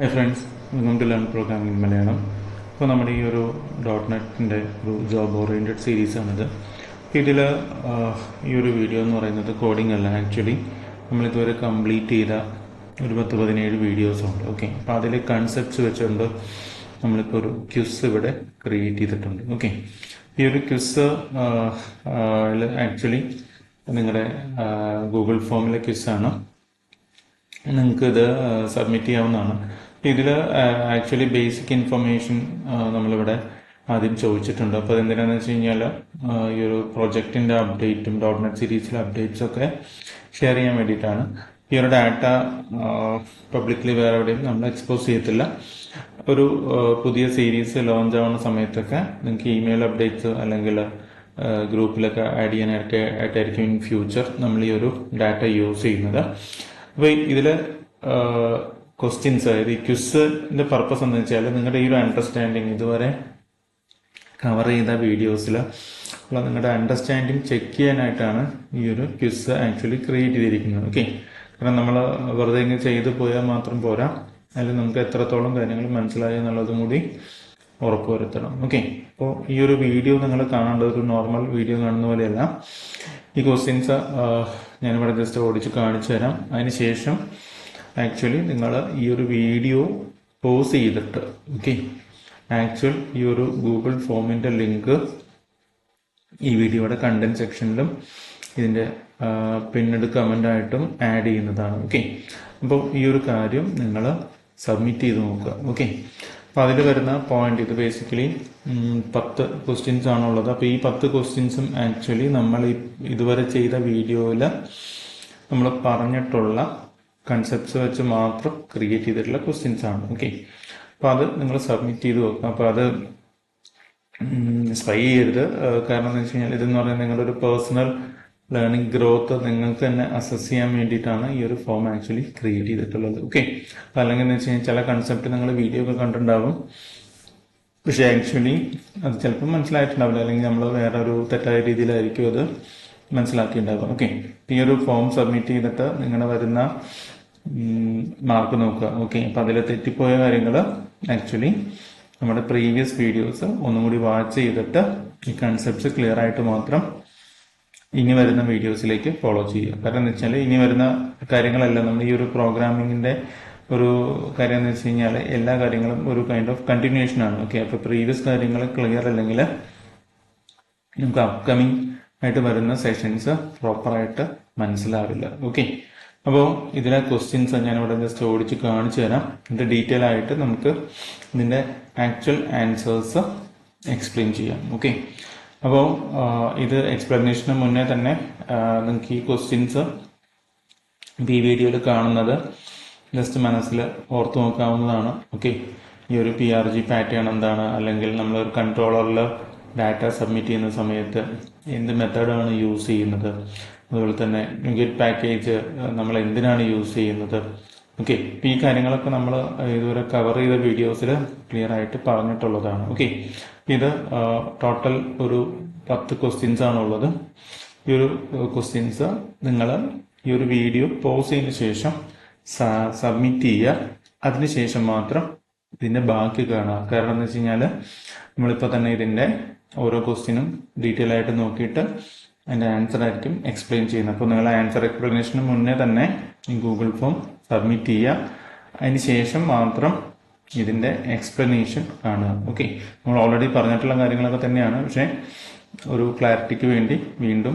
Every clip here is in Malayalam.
Hi friends, welcome to Learn Programming in Malayalam. ഇപ്പോൾ നമ്മുടെ ഈ ഒരു .NET-ൻ്റെ ഒരു ജോബ് ഓറിയൻറ്റഡ് സീരീസാണിത്. ഇതിൽ ഈ ഒരു വീഡിയോ എന്ന് പറയുന്നത് കോഡിംഗ് അല്ല, ആക്ച്വലി നമ്മളിതുവരെ കംപ്ലീറ്റ് ചെയ്ത ഒരു 10-17 വീഡിയോസുണ്ട്. ഓക്കെ, അപ്പോൾ അതിൽ കൺസെപ്റ്റ്സ് വെച്ചുകൊണ്ട് നമ്മളിപ്പോൾ ഒരു ക്വിസ് ഇവിടെ ക്രിയേറ്റ് ചെയ്തിട്ടുണ്ട്. ഓക്കെ, ഈ ഒരു ക്വിസ് ആക്ച്വലി നിങ്ങളുടെ ഗൂഗിൾ ഫോമിലെ ക്വിസ്സാണ്. നിങ്ങൾക്കിത് സബ്മിറ്റ് ചെയ്യാവുന്നതാണ്. ഇതിൽ ആക്ച്വലി ബേസിക് ഇൻഫർമേഷൻ നമ്മളിവിടെ ആദ്യം ചോദിച്ചിട്ടുണ്ട്. അപ്പോൾ അതെന്തിനാണെന്ന് വെച്ച് കഴിഞ്ഞാൽ ഈ ഒരു പ്രൊജക്റ്റിൻ്റെ അപ്ഡേറ്റും .NET സീരീസിലെ അപ്ഡേറ്റ്സൊക്കെ ഷെയർ ചെയ്യാൻ വേണ്ടിയിട്ടാണ്. ഈ ഒരു ഡാറ്റ പബ്ലിക്കലി വേറെ എവിടെയും നമ്മൾ എക്സ്പോസ് ചെയ്യത്തില്ല. ഒരു പുതിയ സീരീസ് ലോഞ്ച് ആവുന്ന സമയത്തൊക്കെ നിങ്ങൾക്ക് ഇമെയിൽ അപ്ഡേറ്റ്സ് അല്ലെങ്കിൽ ഗ്രൂപ്പിലൊക്കെ ആഡ് ചെയ്യാനായിട്ടായിരിക്കും ഇൻ ഫ്യൂച്ചർ നമ്മൾ ഈ ഒരു ഡാറ്റ യൂസ് ചെയ്യുന്നത്. അപ്പോൾ ഇതിൽ ക്വസ്റ്റ്യൻസ്, അതായത് ഈ ക്വിസിൻ്റെ പർപ്പസ് എന്ന് വെച്ചാൽ നിങ്ങളുടെ ഈ ഒരു അണ്ടർസ്റ്റാൻഡിങ് ഇതുവരെ കവർ ചെയ്ത വീഡിയോസിൽ ഉള്ള നിങ്ങളുടെ അണ്ടർസ്റ്റാൻഡിങ് ചെക്ക് ചെയ്യാനായിട്ടാണ് ഈ ഒരു ക്വിസ് ആക്ച്വലി ക്രിയേറ്റ് ചെയ്തിരിക്കുന്നത്. ഓക്കെ, കാരണം നമ്മൾ വെറുതെ ഇങ്ങനെ ചെയ്തു പോയാൽ മാത്രം പോരാ, അതിൽ നമുക്ക് എത്രത്തോളം കാര്യങ്ങൾ മനസ്സിലായി എന്നുള്ളതും കൂടി ഉറപ്പുവരുത്തണം. ഓക്കെ, അപ്പോൾ ഈ ഒരു വീഡിയോ നിങ്ങൾ കാണേണ്ടത് ഒരു നോർമൽ വീഡിയോ കാണുന്ന പോലെയല്ല. ഈ ക്വസ്റ്റ്യൻസ് ഞാനിവിടെ ജസ്റ്റ് ഓടിച്ച് കാണിച്ചു തരാം. അതിന് ശേഷം ആക്ച്വലി നിങ്ങൾ ഈ ഒരു വീഡിയോ പോസ് ചെയ്തിട്ട് ആക്ച്വൽ ഈ ഒരു ഗൂഗിൾ ഫോമിൻ്റെ ലിങ്ക് ഈ വീഡിയോയുടെ കണ്ടന്റ് സെക്ഷനിലും ഇതിൻ്റെ പിന്നീട് കമൻ്റായിട്ടും ആഡ് ചെയ്യുന്നതാണ്. ഓക്കെ, അപ്പോൾ ഈ ഒരു കാര്യം നിങ്ങൾ സബ്മിറ്റ് ചെയ്ത് നോക്കുക. ഓക്കെ, അപ്പോൾ അതിൽ വരുന്ന പോയിന്റ് ഇത് ബേസിക്കലി 10 ക്വസ്റ്റ്യൻസ് ആണുള്ളത്. അപ്പോൾ ഈ 10 ക്വസ്റ്റ്യൻസും ആക്ച്വലി നമ്മൾ ഇതുവരെ ചെയ്ത വീഡിയോയിൽ നമ്മൾ പറഞ്ഞിട്ടുള്ള കൺസെപ്റ്റ്സ് വെച്ച് മാത്രം ക്രിയേറ്റ് ചെയ്തിട്ടുള്ള ക്വസ്റ്റ്യൻസ് ആണ്. ഓക്കെ, അപ്പോൾ അത് നിങ്ങൾ സബ്മിറ്റ് ചെയ്ത് നോക്കുക. അപ്പോൾ അത് സ്പൈ ചെയ്യരുത്. കാരണം എന്ന് വെച്ച് കഴിഞ്ഞാൽ ഇതെന്ന് പറയുന്നത് നിങ്ങളുടെ ഒരു പേഴ്സണൽ ലേണിംഗ് ഗ്രോത്ത് നിങ്ങൾക്ക് തന്നെ അസസ് ചെയ്യാൻ വേണ്ടിയിട്ടാണ് ഈ ഒരു ഫോം ആക്ച്വലി ക്രിയേറ്റ് ചെയ്തിട്ടുള്ളത്. ഓക്കെ, അപ്പം അല്ലെങ്കിൽ എന്ന് വെച്ച് കഴിഞ്ഞാൽ ചില കൺസെപ്റ്റ് നിങ്ങൾ വീഡിയോ ഒക്കെ കണ്ടിട്ടുണ്ടാവും, പക്ഷേ ആക്ച്വലി അത് ചിലപ്പോൾ മനസ്സിലായിട്ടുണ്ടാവില്ല, അല്ലെങ്കിൽ നമ്മൾ വേറെ ഒരു തെറ്റായ രീതിയിലായിരിക്കും അത് മനസ്സിലാക്കിയിട്ടുണ്ടാവുക. ഓക്കെ, ഈ ഒരു ഫോം സബ്മിറ്റ് ചെയ്തിട്ട് നിങ്ങളുടെ വരുന്ന മാർക്ക് നോക്കുക. ഓക്കെ, അപ്പം അതിൽ തെറ്റിപ്പോയ കാര്യങ്ങൾ ആക്ച്വലി നമ്മുടെ പ്രീവിയസ് വീഡിയോസ് ഒന്നും കൂടി വാച്ച് ചെയ്തിട്ട് ഈ കൺസെപ്റ്റ്സ് ക്ലിയർ ആയിട്ട് മാത്രം ഇനി വരുന്ന വീഡിയോസിലേക്ക് ഫോളോ ചെയ്യുക. കാരണം എന്ന് വെച്ചാൽ ഇനി വരുന്ന കാര്യങ്ങളെല്ലാം നമ്മൾ ഈ ഒരു പ്രോഗ്രാമിങ്ങിന്റെ ഒരു കാര്യം എന്ന് വെച്ച് കഴിഞ്ഞാൽ എല്ലാ കാര്യങ്ങളും ഒരു കൈൻഡ് ഓഫ് കണ്ടിന്യൂഷൻ ആണ്. ഓക്കെ, അപ്പോൾ പ്രീവിയസ് കാര്യങ്ങൾ ക്ലിയർ അല്ലെങ്കിൽ നമുക്ക് അപ്കമിങ് ആയിട്ട് വരുന്ന സെഷൻസ് പ്രോപ്പറായിട്ട് മനസ്സിലാവില്ല. ഓക്കെ, അപ്പോൾ ഇതിലെ ക്വസ്റ്റ്യൻസ് ഞാനിവിടെ ജസ്റ്റ് ഓടിച്ച് കാണിച്ചു തരാം. ഇതിന്റെ ഡീറ്റെയിൽ ആയിട്ട് നമുക്ക് ഇതിന്റെ ആക്ച്വൽ ആൻസേഴ്സ് എക്സ്പ്ലെയിൻ ചെയ്യാം. ഓക്കെ, അപ്പോൾ ഇത് എക്സ്പ്ലനേഷന് മുന്നേ തന്നെ നിങ്ങൾക്ക് ഈ ക്വസ്റ്റ്യൻസ് ഈ വീഡിയോയിൽ കാണുന്നത് ജസ്റ്റ് മനസ്സിൽ ഓർത്ത് നോക്കാവുന്നതാണ്. ഓക്കെ, ഈ ഒരു PRG പാറ്റേൺ എന്താണ്, അല്ലെങ്കിൽ നമ്മളൊരു കൺട്രോളറിൽ ഡാറ്റ സബ്മിറ്റ് ചെയ്യുന്ന സമയത്ത് എന്ത് മെത്തേഡാണ് യൂസ് ചെയ്യുന്നത്, അതുപോലെ തന്നെ ഗെറ്റ് പാക്കേജ് നമ്മൾ എന്തിനാണ് യൂസ് ചെയ്യുന്നത്. ഓക്കെ, ഈ കാര്യങ്ങളൊക്കെ നമ്മൾ ഇതുവരെ കവർ ചെയ്ത വീഡിയോസിൽ ക്ലിയർ ആയിട്ട് പറഞ്ഞിട്ടുള്ളതാണ്. ഓക്കെ, ഇത് ടോട്ടൽ ഒരു 10 ക്വസ്റ്റ്യൻസ് ആണുള്ളത്. ഈ ഒരു ക്വസ്റ്റ്യൻസ് നിങ്ങൾ ഈ ഒരു വീഡിയോ പോസ് ചെയ്തതിന് ശേഷം സബ്മിറ്റ് ചെയ്യുക. അതിനുശേഷം മാത്രം ഇതിന്റെ ബാക്കി കാണുക. കാരണം എന്ന് വെച്ച് കഴിഞ്ഞാൽ നമ്മളിപ്പോൾ തന്നെ ഇതിന്റെ ഓരോ ക്വസ്റ്റ്യനും ഡീറ്റെയിൽ ആയിട്ട് നോക്കിയിട്ട് അതിന്റെ ആൻസർ ആയിരിക്കും എക്സ്പ്ലെയിൻ ചെയ്യുന്നത്. അപ്പോൾ നിങ്ങൾ ആൻസർ എക്സ്പ്ലനേഷന് മുന്നേ തന്നെ ഈ ഗൂഗിൾ ഫോം സബ്മിറ്റ് ചെയ്യുക. അതിന് ശേഷം മാത്രം ഇതിന്റെ എക്സ്പ്ലനേഷൻ കാണുക. ഓക്കെ, നമ്മൾ ഓൾറെഡി പറഞ്ഞിട്ടുള്ള കാര്യങ്ങളൊക്കെ തന്നെയാണ്, പക്ഷേ ഒരു ക്ലാരിറ്റിക്ക് വേണ്ടി വീണ്ടും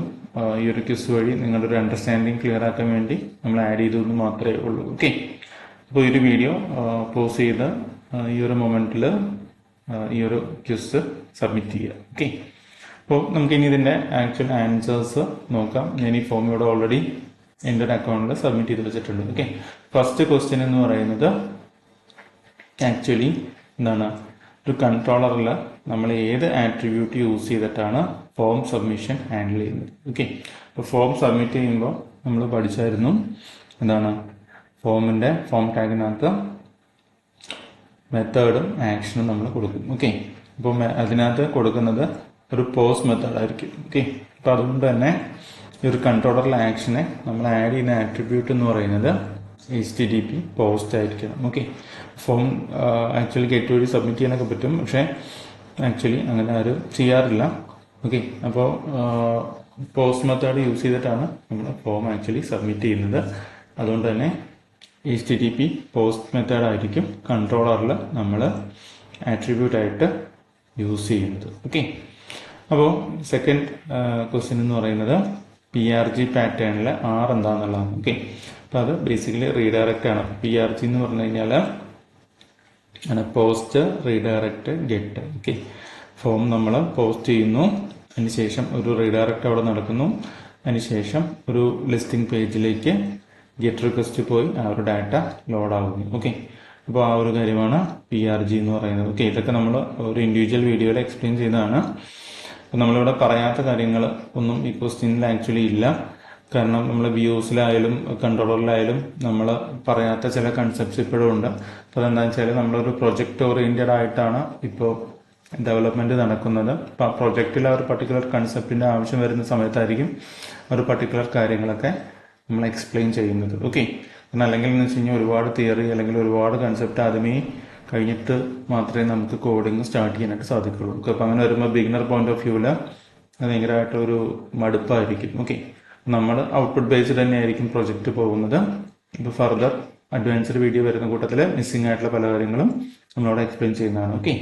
ഈ ഒരു ക്വിസ് വഴി നിങ്ങളുടെ ഒരു അണ്ടർസ്റ്റാൻഡിങ് ക്ലിയർ ആക്കാൻ വേണ്ടി നമ്മൾ ആഡ് ചെയ്തതെന്ന് മാത്രമേ ഉള്ളൂ. ഓക്കെ, അപ്പോൾ ഈ ഒരു വീഡിയോ പോസ് ചെയ്ത് ഈ ഒരു മൊമെന്റിൽ ഈ ഒരു ക്വിസ് സബ്മിറ്റ് ചെയ്യുക. ഓക്കെ, അപ്പോൾ നമുക്ക് ഇനി ഇതിന്റെ ആക്ച്വൽ ആൻസേഴ്സ് നോക്കാം. ഞാൻ ഈ ഫോം ഇവിടെ ഓൾറെഡി എൻ്റെ ഒരു അക്കൗണ്ടിൽ സബ്മിറ്റ് ചെയ്ത് വെച്ചിട്ടുണ്ട്. ഓക്കെ, ഫസ്റ്റ് ക്വസ്റ്റ്യൻ എന്ന് പറയുന്നത് ആക്ച്വലി എന്താണ്, ഒരു കൺട്രോളറിൽ നമ്മൾ ഏത് ആട്രിബ്യൂട്ട് യൂസ് ചെയ്തിട്ടാണ് ഫോം സബ്മിഷൻ ഹാൻഡിൽ ചെയ്യുന്നത്. ഓക്കെ, അപ്പോൾ ഫോം സബ്മിറ്റ് ചെയ്യുമ്പോൾ നമ്മൾ പഠിച്ചായിരുന്നു എന്താണ്, ഫോം ടാഗിനകത്ത് മെത്തേഡും ആക്ഷനും നമ്മൾ കൊടുക്കും. ഓക്കെ, അപ്പോൾ അതിനകത്ത് കൊടുക്കുന്നത് ഒരു പോസ്റ്റ് മെത്തേഡ് ആയിരിക്കും. ഓക്കെ, അപ്പോൾ അതുകൊണ്ട് തന്നെ ഈ ഒരു കൺട്രോളറിലെ ആക്ഷനെ നമ്മൾ ആഡ് ചെയ്യുന്ന ആട്രിബ്യൂട്ട് എന്ന് പറയുന്നത് HTTP പോസ്റ്റ് ആയിരിക്കണം. ഓക്കെ, ഫോം ആക്ച്വലി ഗേറ്റ് വഴി സബ്മിറ്റ് ചെയ്യാനൊക്കെ പറ്റും, പക്ഷേ ആക്ച്വലി അങ്ങനെ ആരും ചെയ്യാറില്ല. ഓക്കെ, അപ്പോൾ പോസ്റ്റ് മെത്തേഡ് യൂസ് ചെയ്തിട്ടാണ് നമ്മൾ ഫോം ആക്ച്വലി സബ്മിറ്റ് ചെയ്യുന്നത്. അതുകൊണ്ട് തന്നെ HTTP പോസ്റ്റ് മെത്തേഡ് ആയിരിക്കും കൺട്രോളറിൽ നമ്മൾ ആട്രിബ്യൂട്ടായിട്ട് യൂസ് ചെയ്യുന്നത്. ഓക്കെ, അപ്പോൾ സെക്കൻഡ് ക്വസ്റ്റ്യൻ എന്ന് പറയുന്നത് PRG പാറ്റേണിൽ R എന്താണെന്നുള്ളതാണ്. ഓക്കെ, അപ്പോൾ അത് ബേസിക്കലി റീഡയറക്റ്റ് ആണ്. PRG എന്ന് പറഞ്ഞു കഴിഞ്ഞാൽ post, redirect, get. Okay, form നമ്മൾ പോസ്റ്റ് ചെയ്യുന്നു, അതിനുശേഷം ഒരു റീഡയറക്റ്റ് അവിടെ നടക്കുന്നു, അതിനുശേഷം ഒരു ലിസ്റ്റിംഗ് പേജിലേക്ക് ഗെറ്റ് റിക്വസ്റ്റ് പോയി ആ ഒരു ഡാറ്റ ലോഡ് ആകുന്നു. ഓക്കെ, അപ്പോൾ ആ ഒരു കാര്യമാണ് PRG എന്ന് പറയുന്നത്. ഓക്കെ, ഇതൊക്കെ നമ്മൾ ഒരു ഇൻഡിവിജ്വൽ വീഡിയോയിൽ എക്സ്പ്ലെയിൻ ചെയ്തതാണ്. അപ്പോൾ നമ്മളിവിടെ പറയാത്ത കാര്യങ്ങൾ ഒന്നും ഈ ക്വസ്റ്റ്യനിൽ ആക്ച്വലി ഇല്ല. കാരണം നമ്മൾ വ്യൂസിലായാലും കൺട്രോളറിലായാലും നമ്മൾ പറയാത്ത ചില കൺസെപ്റ്റ്സ് ഇപ്പോഴും ഉണ്ട്. അപ്പോൾ അതെന്താണെന്ന് വെച്ചാൽ നമ്മളൊരു പ്രൊജക്റ്റ് ഓറിയൻറ്റഡ് ആയിട്ടാണ് ഇപ്പോൾ ഡെവലപ്മെന്റ് നടക്കുന്നത്. അപ്പോൾ ആ പ്രൊജക്റ്റിൽ ആ ഒരു പർട്ടിക്കുലർ കൺസെപ്റ്റിന്റെ ആവശ്യം വരുന്ന സമയത്തായിരിക്കും ഒരു പർട്ടിക്കുലർ കാര്യങ്ങളൊക്കെ നമ്മൾ എക്സ്പ്ലെയിൻ ചെയ്യുന്നത്. ഓക്കെ, കാരണം അല്ലെങ്കിൽ എന്ന് വെച്ച് കഴിഞ്ഞാൽ ഒരുപാട് തിയറി അല്ലെങ്കിൽ ഒരുപാട് കൺസെപ്റ്റ് ആദ്യമേ കഴിഞ്ഞിട്ട് മാത്രമേ നമുക്ക് കോഡിങ് സ്റ്റാർട്ട് ചെയ്യാനായിട്ട് സാധിക്കുള്ളൂ. അപ്പോൾ അങ്ങനെ വരുമ്പോൾ ബിഗിനർ പോയിന്റ് ഓഫ് വ്യൂവിൽ അത് ഭയങ്കരമായിട്ടൊരു മടുപ്പായിരിക്കും. ഓക്കെ, നമ്മൾ ഔട്ട്പുട്ട് ബേസ്ഡ് തന്നെയായിരിക്കും പ്രൊജക്റ്റ് പോകുന്നത്. ഇപ്പോൾ ഫർദർ അഡ്വാൻസ്ഡ് വീഡിയോ വരുന്ന കൂട്ടത്തിൽ മിസ്സിംഗ് ആയിട്ടുള്ള പല കാര്യങ്ങളും നമ്മളവിടെ എക്സ്പ്ലെയിൻ ചെയ്യുന്നതാണ്. ഓക്കെ,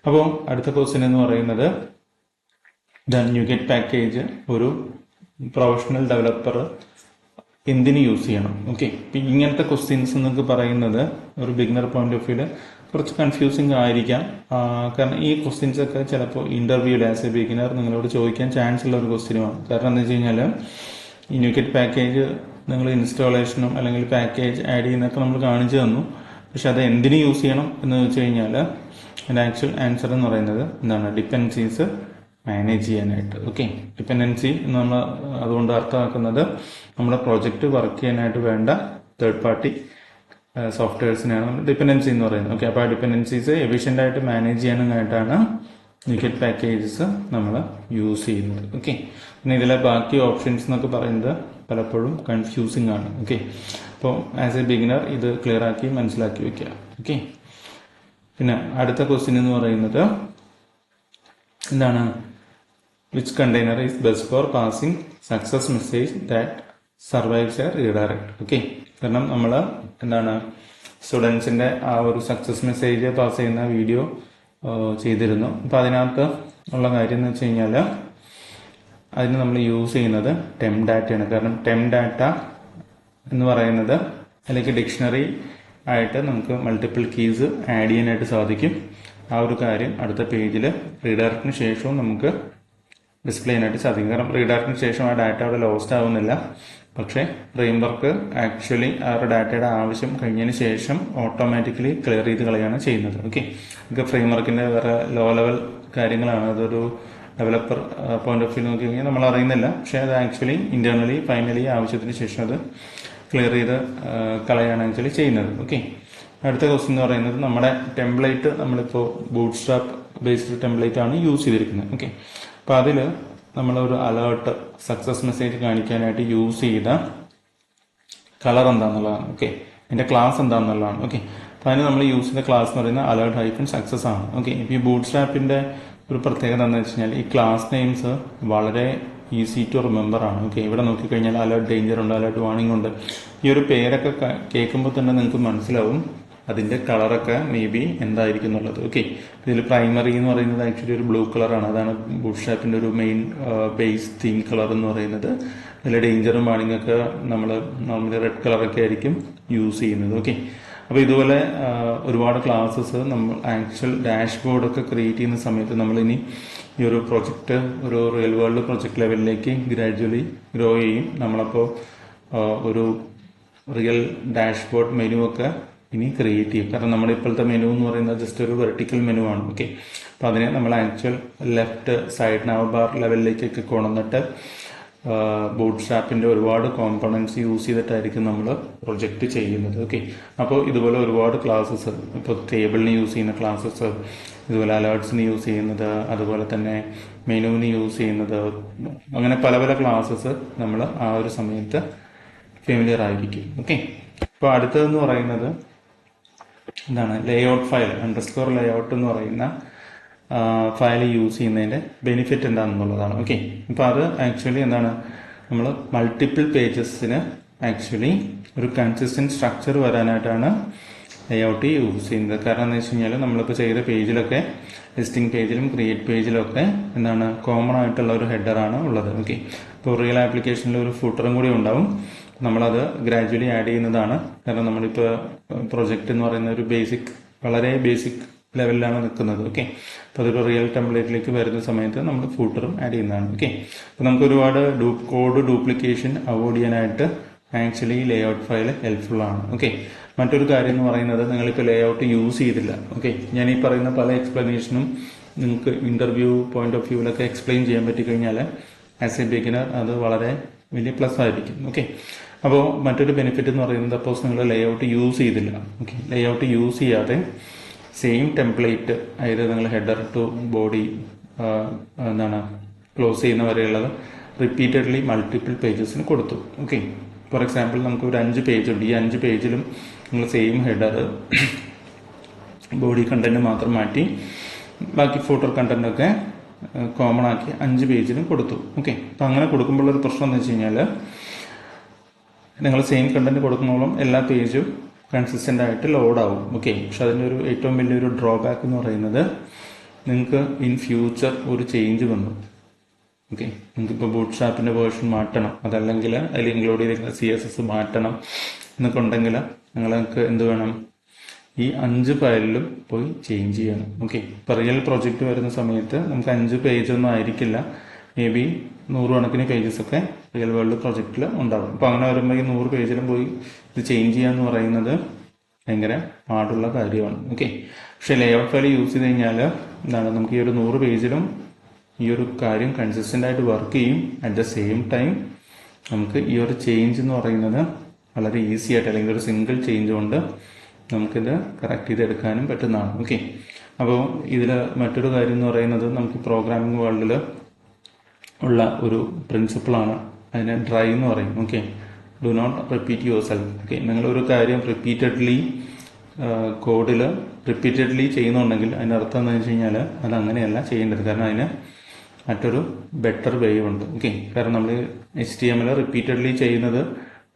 അപ്പോൾ അടുത്ത ക്വസ്റ്റ്യൻ എന്ന് പറയുന്നത് NuGet പാക്കേജ് ഒരു പ്രൊഫഷണൽ ഡെവലപ്പർ എന്തിന് യൂസ് ചെയ്യണം. ഓക്കെ, ഇപ്പം ഇങ്ങനത്തെ ക്വസ്റ്റ്യൻസ് എന്നൊക്കെ പറയുന്നത് ഒരു ബിഗിനർ പോയിന്റ് ഓഫ് വ്യൂല് കുറച്ച് കൺഫ്യൂസിങ് ആയിരിക്കാം. കാരണം ഈ ക്വസ്റ്റ്യൻസ് ഒക്കെ ചിലപ്പോൾ ഇന്റർവ്യൂവിൽ ആസ് എ ബിഗിനർ നിങ്ങളോട് ചോദിക്കാൻ ചാൻസ് ഉള്ള ഒരു ക്വസ്റ്റ്യനുമാണ്. കാരണം എന്താ വെച്ച് കഴിഞ്ഞാൽ ഈ NuGet പാക്കേജ് നിങ്ങൾ ഇൻസ്റ്റാളേഷനും അല്ലെങ്കിൽ പാക്കേജ് ആഡ് ചെയ്യുന്നതൊക്കെ നമ്മൾ കാണിച്ചു തന്നു. പക്ഷെ അത് എന്തിന് യൂസ് ചെയ്യണം എന്ന് വെച്ച് കഴിഞ്ഞാൽ അതിൻ്റെ ആക്ച്വൽ ആൻസർ എന്ന് പറയുന്നത് എന്താണ്, ഡിപ്പെൻഡൻസീസ് മാനേജ് ചെയ്യാനായിട്ട്. ഓക്കെ, ഡിപ്പെൻഡൻസി എന്ന് നമ്മൾ അതുകൊണ്ട് അർത്ഥമാക്കുന്നത് നമ്മുടെ പ്രോജക്റ്റ് വർക്ക് ചെയ്യാനായിട്ട് വേണ്ട തേർഡ് പാർട്ടി സോഫ്റ്റ്വെയർസിനെയാണ് നമ്മൾ ഡിപ്പെൻഡൻസി എന്ന് പറയുന്നത്. ഓക്കെ, അപ്പോൾ ആ ഡിപ്പെൻഡൻസീസ് എഫിഷ്യൻ്റ് ആയിട്ട് മാനേജ് ചെയ്യാനായിട്ടാണ് NuGet പാക്കേജസ് നമ്മൾ യൂസ് ചെയ്യുന്നത്. ഓക്കെ, പിന്നെ ഇതിലെ ബാക്കി ഓപ്ഷൻസ് എന്നൊക്കെ പറയുന്നത് പലപ്പോഴും കൺഫ്യൂസിങ് ആണ്. ഓക്കെ, അപ്പോൾ ആസ് എ ബിഗിനർ ഇത് ക്ലിയർ ആക്കി മനസ്സിലാക്കി വെക്കുക. ഓക്കെ, പിന്നെ അടുത്ത ക്വസ്റ്റ്യൻ എന്ന് പറയുന്നത് എന്താണ്, which container is best for passing success message that survives A redirect. Okay, കാരണം നമ്മൾ എന്താണ് സ്റ്റുഡൻസിന്റെ ആ ഒരു സക്സസ് മെസ്സേജ് പാസ് ചെയ്യുന്ന വീഡിയോ ചെയ്തിരുന്നു. അപ്പോൾ അതിനകത്ത് ഉള്ള കാര്യം എന്ന് വെച്ച് കഴിഞ്ഞാൽ അതിന് നമ്മൾ യൂസ് ചെയ്യുന്നത് ടെം ഡാറ്റയാണ്. കാരണം ടെം ഡാറ്റ എന്ന് പറയുന്നത് അല്ലെങ്കിൽ ഡിക്ഷണറി ആയിട്ട് നമുക്ക് മൾട്ടിപ്പിൾ കീസ് ആഡ് ചെയ്യാനായിട്ട് സാധിക്കും. ആ ഒരു കാര്യം അടുത്ത പേജിൽ റീഡയറക്റ്റിന് ശേഷവും നമുക്ക് ഡിസ്പ്ലേ ചെയ്യാനായിട്ട് സാധിക്കും. കാരണം റീഡയറക്റ്റിന് ശേഷം ആ ഡാറ്റ അവിടെ ലോസ്റ്റ് ആവുന്നില്ല, പക്ഷേ ഫ്രെയിംവർക്ക് ആക്ച്വലി ആ ഒരു ഡാറ്റയുടെ ആവശ്യം കഴിഞ്ഞതിന് ശേഷം ഓട്ടോമാറ്റിക്കലി ക്ലിയർ ചെയ്ത് കളയാണ് ചെയ്യുന്നത്. ഓക്കെ, ഇതൊക്കെ ഫ്രെയിംവർക്കിന്റെ വേറെ ലോ ലെവൽ കാര്യങ്ങളാണ്. അതൊരു ഡെവലപ്പർ പോയിന്റ് ഓഫ് വ്യൂ നോക്കി കഴിഞ്ഞാൽ നമ്മൾ അറിയുന്നില്ല, പക്ഷേ അത് ആക്ച്വലി ഇന്റേണലി ഫൈനലി ആവശ്യത്തിന് ശേഷം അത് ക്ലിയർ ചെയ്ത് കളയാണ് ആക്ച്വലി ചെയ്യുന്നത്. ഓക്കെ, അടുത്ത ക്വസ്റ്റ്യൻ എന്ന് പറയുന്നത് നമ്മുടെ ടെംപ്ലേറ്റ് നമ്മളിപ്പോൾ ബൂട്ട് സ്ട്രാപ്പ് ബേസ്ഡ് ടെംപ്ലേറ്റ് ആണ് യൂസ് ചെയ്തിരിക്കുന്നത്. ഓക്കെ, അപ്പോൾ അതിൽ നമ്മളൊരു അലേർട്ട് സക്സസ് മെസ്സേജ് കാണിക്കാനായിട്ട് യൂസ് ചെയ്ത കളർ എന്താണെന്നുള്ളതാണ്. ഓക്കെ, അതിൻ്റെ ക്ലാസ് എന്താണെന്നുള്ളതാണ്. ഓക്കെ, അപ്പോൾ അതിന് നമ്മൾ യൂസ് ചെയ്ത ക്ലാസ് എന്ന് പറയുന്നത് അലേർട്ട് ഹൈഫൻ സക്സസ് ആണ്. ഓക്കെ, ഇപ്പോൾ ഈ ബൂട്ട് സ്ട്രാപ്പിൻ്റെ ഒരു പ്രത്യേകത എന്താണെന്ന് വെച്ച് കഴിഞ്ഞാൽ ഈ ക്ലാസ് നെയിംസ് വളരെ ഈസി ടു റിമെമ്പർ ആണ്. ഓക്കെ, ഇവിടെ നോക്കിക്കഴിഞ്ഞാൽ അലേർട്ട് ഡേഞ്ചർ ഉണ്ട്, അലേർട്ട് വാർണിംഗ് ഉണ്ട്. ഈ ഒരു പേരൊക്കെ കേൾക്കുമ്പോൾ തന്നെ നിങ്ങൾക്ക് മനസ്സിലാവും അതിന്റെ കളറൊക്കെ മേ ബി എന്തായിരിക്കും എന്നുള്ളത്. ഓക്കെ, ഇതിൽ പ്രൈമറി എന്ന് പറയുന്നത് ആക്ച്വലി ഒരു ബ്ലൂ കളറാണ്. അതാണ് ബൂട്ട് സ്ട്രാപ്പിന്റെ ഒരു മെയിൻ ബേസ് തീം കളർ എന്ന് പറയുന്നത്. അതിൽ ഡേഞ്ചറും വാർണിംഗ് ഒക്കെ നമ്മൾ നോർമലി റെഡ് കളറൊക്കെ ആയിരിക്കും യൂസ് ചെയ്യുന്നത്. ഓക്കെ, അപ്പോൾ ഇതുപോലെ ഒരുപാട് ക്ലാസ്സസ് നമ്മൾ ആക്ച്വൽ ഡാഷ്ബോർഡ് ഒക്കെ ക്രിയേറ്റ് ചെയ്യുന്ന സമയത്ത് നമ്മൾ ഇനി ഈ ഒരു പ്രൊജക്റ്റ് ഒരു റിയൽ വേൾഡ് പ്രൊജക്ട് ലെവലിലേക്ക് ഗ്രാജുവലി ഗ്രോ ചെയ്യും. നമ്മളപ്പോൾ ഒരു റിയൽ ഡാഷ്ബോർഡ് മെനു ഒക്കെ ഇനി ക്രിയേറ്റ് ചെയ്യും. കാരണം നമ്മുടെ ഇപ്പോഴത്തെ മെനു എന്ന് പറയുന്നത് ജസ്റ്റ് ഒരു വെർട്ടിക്കൽ മെനു ആണ്. ഓക്കെ, അപ്പോൾ അതിനെ നമ്മൾ ആക്ച്വൽ ലെഫ്റ്റ് സൈഡ് നാവ് ബാർ ലെവലിലേക്കൊക്കെ കൊണ്ടുവന്നിട്ട് ബൂട്ട് സ്ട്രാപ്പിന്റെ ഒരുപാട് കോമ്പണൻസ് യൂസ് ചെയ്തിട്ടായിരിക്കും നമ്മൾ പ്രൊജക്റ്റ് ചെയ്യുന്നത്. ഓക്കെ, അപ്പോൾ ഇതുപോലെ ഒരുപാട് ക്ലാസ്സസ്, ഇപ്പോൾ ടേബിളിന് യൂസ് ചെയ്യുന്ന ക്ലാസ്സസ്, ഇതുപോലെ അലേർട്സിന് യൂസ് ചെയ്യുന്നത്, അതുപോലെ തന്നെ മെനുവിന് യൂസ് ചെയ്യുന്നത്, അങ്ങനെ പല പല ക്ലാസ്സസ് നമ്മൾ ആ ഒരു സമയത്ത് ഫെമിലിയർ ആയിരിക്കും. ഓക്കെ, അപ്പോൾ അടുത്തതെന്ന് പറയുന്നത് എന്താണ്, ലേഔട്ട് ഫയൽ അണ്ടർസ്കോർ ലേഔട്ട് എന്ന് പറയുന്ന ഫയൽ യൂസ് ചെയ്യുന്നതിൻ്റെ ബെനിഫിറ്റ് എന്താണെന്നുള്ളതാണ്. ഓക്കെ, അപ്പോൾ അത് ആക്ച്വലി എന്താണ്, നമ്മൾ മൾട്ടിപ്പിൾ പേജസിന് ആക്ച്വലി ഒരു കൺസിസ്റ്റൻറ്റ് സ്ട്രക്ചർ വരാനായിട്ടാണ് ലേഔട്ട് യൂസ് ചെയ്യുന്നത്. കാരണം എന്ന് വെച്ച് കഴിഞ്ഞാൽ നമ്മളിപ്പോൾ ചെയ്ത പേജിലൊക്കെ ലിസ്റ്റിംഗ് പേജിലും ക്രിയേറ്റ് പേജിലൊക്കെ എന്താണ് കോമൺ ആയിട്ടുള്ള ഒരു ഹെഡറാണ് ഉള്ളത്. ഓക്കെ, ഇപ്പോൾ റിയൽ ആപ്ലിക്കേഷനിൽ ഒരു ഫൂട്ടറും കൂടി ഉണ്ടാവും. നമ്മളത് ഗ്രാജുവലി ആഡ് ചെയ്യുന്നതാണ്. കാരണം നമ്മളിപ്പോൾ പ്രൊജക്റ്റ് എന്ന് പറയുന്ന ഒരു വളരെ ബേസിക് ലെവലിലാണ് നിൽക്കുന്നത്. ഓക്കെ, അപ്പോൾ അതൊരു റിയൽ ടെംപ്ലേറ്റിലേക്ക് വരുന്ന സമയത്ത് നമ്മൾ ഫൂട്ടറും ആഡ് ചെയ്യുന്നതാണ്. ഓക്കെ, അപ്പോൾ നമുക്ക് ഒരുപാട് കോഡ് ഡ്യൂപ്ലിക്കേഷൻ അവോയ്ഡ് ചെയ്യാനായിട്ട് ആക്ച്വലി ലേഔട്ട് ഫയൽ ഹെൽപ്ഫുൾ ആണ്. ഓക്കെ, മറ്റൊരു കാര്യം എന്ന് പറയുന്നത്, നിങ്ങളിപ്പോൾ ലേഔട്ട് യൂസ് ചെയ്തില്ല. ഓക്കെ, ഞാൻ ഈ പറയുന്ന പല എക്സ്പ്ലനേഷനും നിങ്ങൾക്ക് ഇന്റർവ്യൂ പോയിന്റ് ഓഫ് വ്യൂവിലൊക്കെ എക്സ്പ്ലെയിൻ ചെയ്യാൻ പറ്റിക്കഴിഞ്ഞാൽ ആസ് എ ബിഗിനർ അത് വളരെ വലിയ പ്ലസ് ആയിരിക്കും. ഓക്കെ, അപ്പോൾ മറ്റൊരു ബെനിഫിറ്റ് എന്ന് പറയുന്നത്, സപ്പോസ് നിങ്ങൾ ലേഔട്ട് യൂസ് ചെയ്തില്ല. ഓക്കെ, ലേഔട്ട് യൂസ് ചെയ്യാതെ സെയിം ടെംപ്ലേറ്റ്, അതായത് നിങ്ങൾ ഹെഡർ ടു ബോഡി എന്താണ് ക്ലോസ് ചെയ്യുന്ന വരെയുള്ളത് റിപ്പീറ്റഡ്ലി മൾട്ടിപ്പിൾ പേജസിന് കൊടുത്തു. ഓക്കെ, ഫോർ എക്സാമ്പിൾ നമുക്ക് ഒരു 5 പേജ് ഉണ്ട്. ഈ 5 പേജിലും നിങ്ങൾ സെയിം ഹെഡർ ബോഡി കണ്ടന്റ് മാത്രം മാറ്റി ബാക്കി ഫൂട്ടർ കണ്ടന്റ് ഒക്കെ കോമൺ ആക്കി 5 പേജിലും കൊടുത്തു. ഓക്കെ, അപ്പം അങ്ങനെ കൊടുക്കുമ്പോഴൊരു പ്രശ്നം എന്ന് വെച്ച് കഴിഞ്ഞാൽ, നിങ്ങൾ സെയിം കണ്ടന്റ് കൊടുക്കുന്നോളം എല്ലാ പേജും കൺസിസ്റ്റൻ്റ് ആയിട്ട് ലോഡാവും. ഓക്കെ, പക്ഷെ അതിൻ്റെ ഒരു ഏറ്റവും വലിയൊരു ഡ്രോബാക്ക് എന്ന് പറയുന്നത്, നിങ്ങൾക്ക് ഇൻ ഫ്യൂച്ചർ ഒരു ചേഞ്ച് വന്നു. ഓക്കെ, നിങ്ങൾക്കിപ്പോൾ ബൂട്ട് സ്ട്രാപ്പിൻ്റെ വേർഷൻ മാറ്റണം, അതല്ലെങ്കിൽ അതിൽ ഇൻക്ലൂഡ് ചെയ്തിരിക്കുന്ന CSS മാറ്റണം എന്നൊക്കെ ഉണ്ടെങ്കിൽ നിങ്ങൾക്ക് എന്ത് വേണം, ഈ 5 ഫയലിലും പോയി ചേഞ്ച് ചെയ്യണം. ഓക്കെ, ഇപ്പോൾ റിയൽ പ്രൊജക്റ്റ് വരുന്ന സമയത്ത് നമുക്ക് 5 പേജൊന്നും ആയിരിക്കില്ല, മേ ബി 100 കണക്കിന് പേജസ് ഒക്കെ റിയൽ വേൾഡ് പ്രൊജക്റ്റിൽ ഉണ്ടാകും. അപ്പോൾ അങ്ങനെ വരുമ്പോൾ ഈ 100 പേജിലും പോയി ഇത് ചേഞ്ച് ചെയ്യുക എന്ന് പറയുന്നത് ഭയങ്കര പാടുള്ള കാര്യമാണ്. ഓക്കെ, പക്ഷേ ലേഔട്ട് ഫയൽ യൂസ് ചെയ്ത് കഴിഞ്ഞാൽ എന്താണ്, നമുക്ക് ഈ ഒരു 100 പേജിലും ഈ ഒരു കാര്യം കൺസിസ്റ്റൻ്റ് ആയിട്ട് വർക്ക് ചെയ്യും. അറ്റ് ദ സെയിം ടൈം നമുക്ക് ഈ ഒരു ചേഞ്ച് എന്ന് പറയുന്നത് വളരെ ഈസി ആയിട്ട്, അല്ലെങ്കിൽ ഒരു സിംഗിൾ ചേഞ്ച് കൊണ്ട് നമുക്കിത് കറക്റ്റ് ചെയ്തെടുക്കാനും പറ്റുന്നതാണ്. ഓക്കെ, അപ്പോൾ ഇതിൽ മറ്റൊരു കാര്യം എന്ന് പറയുന്നത്, നമുക്ക് പ്രോഗ്രാമിംഗ് വേൾഡിൽ ഉള്ള ഒരു പ്രിൻസിപ്പിളാണ്, അതിനെ ഡ്രൈ എന്ന് പറയും. Okay, do not repeat yourself. Okay, നിങ്ങളൊരു കാര്യം റിപ്പീറ്റഡ്ലി കോഡിൽ റിപ്പീറ്റഡ്ലി ചെയ്യുന്നുണ്ടെങ്കിൽ അതിൻ്റെ അർത്ഥം എന്താണെന്ന് വെച്ച് കഴിഞ്ഞാൽ അത് അങ്ങനെയല്ല ചെയ്യേണ്ടത്. കാരണം അതിന് മറ്റൊരു ബെറ്റർ വേ ഉണ്ട്. ഓക്കെ, കാരണം നമ്മൾ HTML റിപ്പീറ്റഡ്ലി ചെയ്യുന്നത്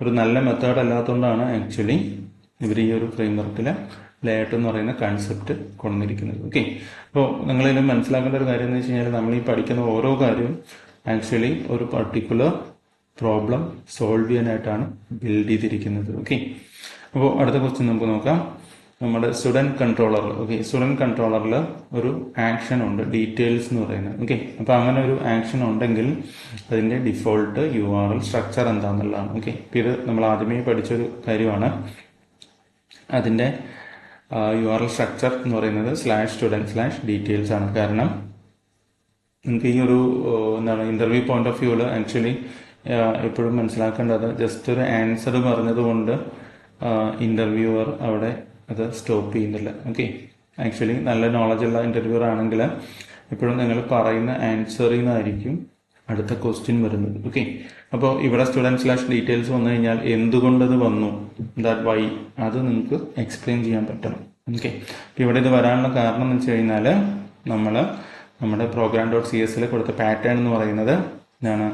ഒരു നല്ല മെത്തേഡ് അല്ലാത്തതുകൊണ്ടാണ് ആക്ച്വലി ഇവർ ഈ ഒരു ഫ്രെയിംവർക്കിൽ ലേഔട്ട് എന്ന് പറയുന്ന കൺസെപ്റ്റ് കൊണ്ടിരിക്കുന്നത്. ഓക്കെ, അപ്പോൾ നിങ്ങളിതിൽ മനസ്സിലാക്കേണ്ട ഒരു കാര്യം എന്ന് വെച്ച് കഴിഞ്ഞാൽ, നമ്മൾ ഈ പഠിക്കുന്ന ഓരോ കാര്യവും ആക്ച്വലി ഒരു പർട്ടിക്കുലർ പ്രോബ്ലം സോൾവ് ചെയ്യാനായിട്ടാണ് ബിൽഡ് ചെയ്തിരിക്കുന്നത്. ഓക്കെ, അപ്പോൾ അടുത്ത ക്വസ്റ്റ്യൻ നമുക്ക് നോക്കാം. നമ്മുടെ സ്റ്റുഡൻറ് കൺട്രോളർ. ഓക്കെ, സ്റ്റുഡൻറ് കൺട്രോളറിൽ ഒരു ആക്ഷൻ ഉണ്ട്, ഡീറ്റെയിൽസ് എന്ന് പറയുന്നത്. ഓക്കെ, അപ്പോൾ അങ്ങനെ ഒരു ആക്ഷൻ ഉണ്ടെങ്കിൽ അതിൻ്റെ ഡിഫോൾട്ട് URL സ്ട്രക്ചർ എന്താണെന്നുള്ളതാണ്. ഓക്കെ, ഇപ്പോൾ ഇത് നമ്മൾ ആദ്യമേ പഠിച്ചൊരു കാര്യമാണ്. അതിൻ്റെ URL സ്ട്രക്ചർ എന്ന് പറയുന്നത് /student/details ആണ്. കാരണം നിങ്ങൾക്ക് ഈ ഒരു എന്താണ് ഇന്റർവ്യൂ പോയിന്റ് ഓഫ് വ്യൂവിൽ ആക്ച്വലി എപ്പോഴും മനസ്സിലാക്കേണ്ടത്, ജസ്റ്റ് ഒരു ആൻസർ പറഞ്ഞതുകൊണ്ട് ഇന്റർവ്യൂവർ അവിടെ അത് സ്റ്റോപ്പ് ചെയ്യുന്നില്ല. ഓക്കെ, ആക്ച്വലി നല്ല നോളജുള്ള ഇന്റർവ്യൂവർ ആണെങ്കിൽ എപ്പോഴും നിങ്ങൾ പറയുന്ന ആൻസറിൽ നിന്നായിരിക്കും അടുത്ത ക്വസ്റ്റ്യൻ വരുന്നത്. ഓക്കെ, അപ്പോൾ ഇവിടെ student/details വന്നു കഴിഞ്ഞാൽ എന്തുകൊണ്ടത് വന്നു, ദാറ്റ് വൈ, അത് നിങ്ങൾക്ക് എക്സ്പ്ലെയിൻ ചെയ്യാൻ പറ്റണം. ഓക്കെ, അപ്പോൾ ഇവിടെ ഇത് വരാനുള്ള കാരണം എന്ന് വെച്ച് കഴിഞ്ഞാൽ, നമ്മൾ നമ്മുടെ program.csൽ കൊടുത്ത പാറ്റേൺ എന്ന് പറയുന്നത് എന്താണ്,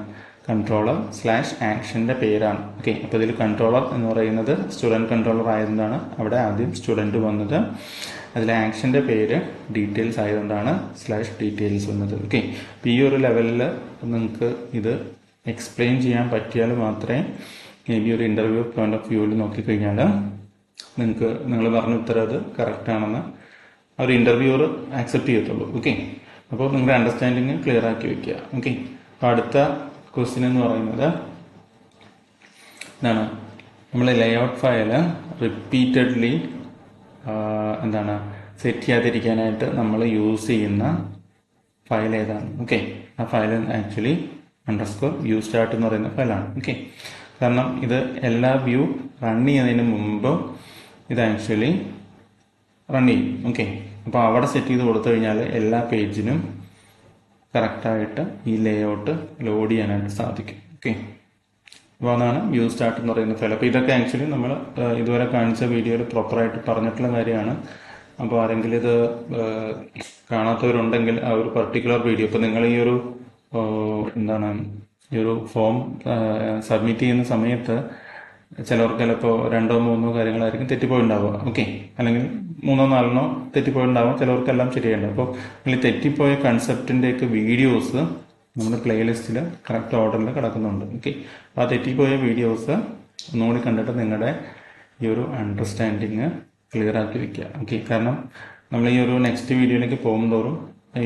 controller/actionന്റെ പേരാണ്. ഓക്കെ, അപ്പോൾ ഇതിൽ കൺട്രോളർ എന്ന് പറയുന്നത് സ്റ്റുഡൻറ് കൺട്രോളർ ആയതുകൊണ്ടാണ് അവിടെ ആദ്യം സ്റ്റുഡൻറ് വന്നത്. അതിൽ ആക്ഷൻ്റെ പേര് ഡീറ്റെയിൽസ് ആയതുകൊണ്ടാണ് /details വന്നത്. ഓക്കെ, അപ്പോൾ ഈ ഒരു ലെവലിൽ നിങ്ങൾക്ക് ഇത് എക്സ്പ്ലെയിൻ ചെയ്യാൻ പറ്റിയാൽ മാത്രമേ മേ ബി ഒരു ഇൻ്റർവ്യൂ പോയിന്റ് ഓഫ് വ്യൂവിൽ നോക്കിക്കഴിഞ്ഞാൽ നിങ്ങൾ പറഞ്ഞ ഉത്തരം അത് കറക്റ്റ് ആണെന്ന് ഒരു ഇൻ്റർവ്യൂവർ ആക്സെപ്റ്റ് ചെയ്യത്തുള്ളൂ. ഓക്കെ, അപ്പോൾ നിങ്ങളുടെ അണ്ടർസ്റ്റാൻഡിങ് ക്ലിയർ ആക്കി വെക്കുക. ഓക്കെ, അപ്പോൾ അടുത്ത ക്വസ്റ്റ്യൻ എന്ന് പറയുന്നത് എന്താണ്, നമ്മൾ ലേഔട്ട് ഫയൽ റിപ്പീറ്റഡ്ലി എന്താണ് സെറ്റ് ചെയ്യാതിരിക്കാനായിട്ട് നമ്മൾ യൂസ് ചെയ്യുന്ന ഫയൽ ഏതാണ്? ഓക്കെ, ആ ഫയൽ ആക്ച്വലി _viewstart എന്ന് പറയുന്ന ഫയലാണ്. ഓക്കെ, കാരണം ഇത് എല്ലാ വ്യൂ റൺ ചെയ്യുന്നതിന് മുമ്പ് ഇത് ആക്ച്വലി റൺ ചെയ്യും. ഓക്കെ, അപ്പോൾ അവിടെ സെറ്റ് ചെയ്ത് കൊടുത്തു കഴിഞ്ഞാൽ എല്ലാ പേജിനും കറക്റ്റായിട്ട് ഈ ലേഔട്ട് ലോഡ് ചെയ്യാനായിട്ട് സാധിക്കും. ഓക്കെ, അപ്പോൾ അതാണ് വ്യൂ സ്റ്റാർട്ട് എന്ന് പറയുന്ന ഫയൽ. അപ്പോൾ ഇതൊക്കെ ആക്ച്വലി നമ്മൾ ഇതുവരെ കാണിച്ച വീഡിയോയിൽ പ്രോപ്പറായിട്ട് പറഞ്ഞിട്ടുള്ള കാര്യമാണ്. അപ്പോൾ ആരെങ്കിലും ഇത് കാണാത്തവരുണ്ടെങ്കിൽ ആ ഒരു പർട്ടിക്കുലർ വീഡിയോ, ഇപ്പോൾ നിങ്ങൾ ഈ ഒരു ഈ ഒരു ഫോം സബ്മിറ്റ് ചെയ്യുന്ന സമയത്ത് ചിലവർക്ക് ചിലപ്പോൾ 2 or 3 കാര്യങ്ങളായിരിക്കും തെറ്റിപ്പോയിണ്ടാവുക. ഓക്കെ, അല്ലെങ്കിൽ 3 or 4 തെറ്റിപ്പോയിണ്ടാവാം, ചിലവർക്കെല്ലാം ശരിയുണ്ട്. അപ്പോൾ ഈ തെറ്റിപ്പോയ കൺസെപ്റ്റിൻ്റെയൊക്കെ വീഡിയോസ് നമ്മുടെ പ്ലേലിസ്റ്റിൽ കറക്റ്റ് ഓർഡറിൽ കിടക്കുന്നുണ്ട്. ഓക്കെ, അപ്പോൾ ആ തെറ്റിപ്പോയ വീഡിയോസ് ഒന്നുകൂടി കണ്ടിട്ട് നിങ്ങളുടെ ഈ ഒരു അണ്ടർസ്റ്റാൻഡിങ് ക്ലിയർ ആക്കി വെക്കുക. ഓക്കെ, കാരണം നമ്മൾ ഈ ഒരു നെക്സ്റ്റ് വീഡിയോയിലേക്ക് പോകുന്നതോറും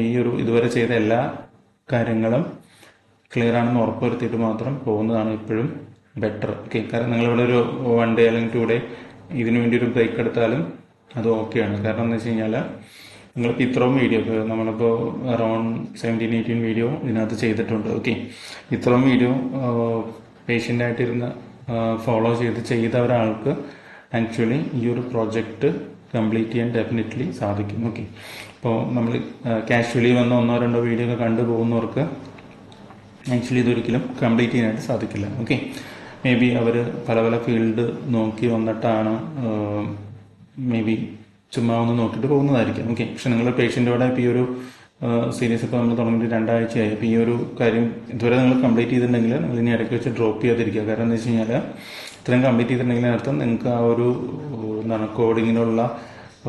ഈ ഒരു ഇതുവരെ ചെയ്ത എല്ലാ കാര്യങ്ങളും ക്ലിയർ ആണെന്ന് ഉറപ്പുവരുത്തിയിട്ട് മാത്രം പോകുന്നതാണ് എപ്പോഴും ബെറ്റർ. ഓക്കെ, കാരണം നിങ്ങളിവിടെ ഒരു 1 day അല്ലെങ്കിൽ 2 day ഇതിനു വേണ്ടി ഒരു ബ്രേക്ക് എടുത്താലും അത് ഓക്കെയാണ്. കാരണം എന്ന് വെച്ച് കഴിഞ്ഞാൽ നിങ്ങളിപ്പോൾ ഇത്രയും വീഡിയോ നമ്മളിപ്പോൾ അറൗണ്ട് 17-18 വീഡിയോ ഇതിനകത്ത് ചെയ്തിട്ടുണ്ട്. ഓക്കെ, ഇത്രയും വീഡിയോ പേഷ്യൻ്റായിട്ടിരുന്ന് ഫോളോ ചെയ്ത ഒരാൾക്ക് ആക്ച്വലി ഈ ഒരു പ്രോജക്റ്റ് കംപ്ലീറ്റ് ചെയ്യാൻ ഡെഫിനറ്റ്ലി സാധിക്കും. ഓക്കെ, അപ്പോൾ നമ്മൾ കാഷ്വലി വന്ന 1 or 2 വീഡിയോ ഒക്കെ കണ്ടു പോകുന്നവർക്ക് ആക്ച്വലി ഇതൊരിക്കലും കംപ്ലീറ്റ് ചെയ്യാനായിട്ട് സാധിക്കില്ല. ഓക്കെ, മേ ബി അവർ പല ഫീൽഡ് നോക്കി വന്നിട്ടാണ് മേ ബി ചുമ്മാ ഒന്ന് നോക്കിയിട്ട് പോകുന്നതായിരിക്കും. ഓക്കെ, പക്ഷെ നിങ്ങൾ പേഷ്യൻറ്റോടെ ഇപ്പോൾ ഈ ഒരു സീരീസ് ഇപ്പോൾ നമ്മൾ തുടങ്ങിയിട്ട് 2 ആഴ്ചയായി. അപ്പോൾ ഈ ഒരു കാര്യം ഇതുവരെ നിങ്ങൾ കംപ്ലീറ്റ് ചെയ്തിട്ടുണ്ടെങ്കിൽ നിങ്ങൾ ഇനി ഇടയ്ക്ക് വെച്ച് ഡ്രോപ്പ് ചെയ്യാതിരിക്കുക. കാരണം എന്ന് വെച്ച് കഴിഞ്ഞാൽ ഇത്രയും കംപ്ലീറ്റ് ചെയ്തിട്ടുണ്ടെങ്കിൽ അർത്ഥം നിങ്ങൾക്ക് ആ ഒരു കോഡിങ്ങിനുള്ള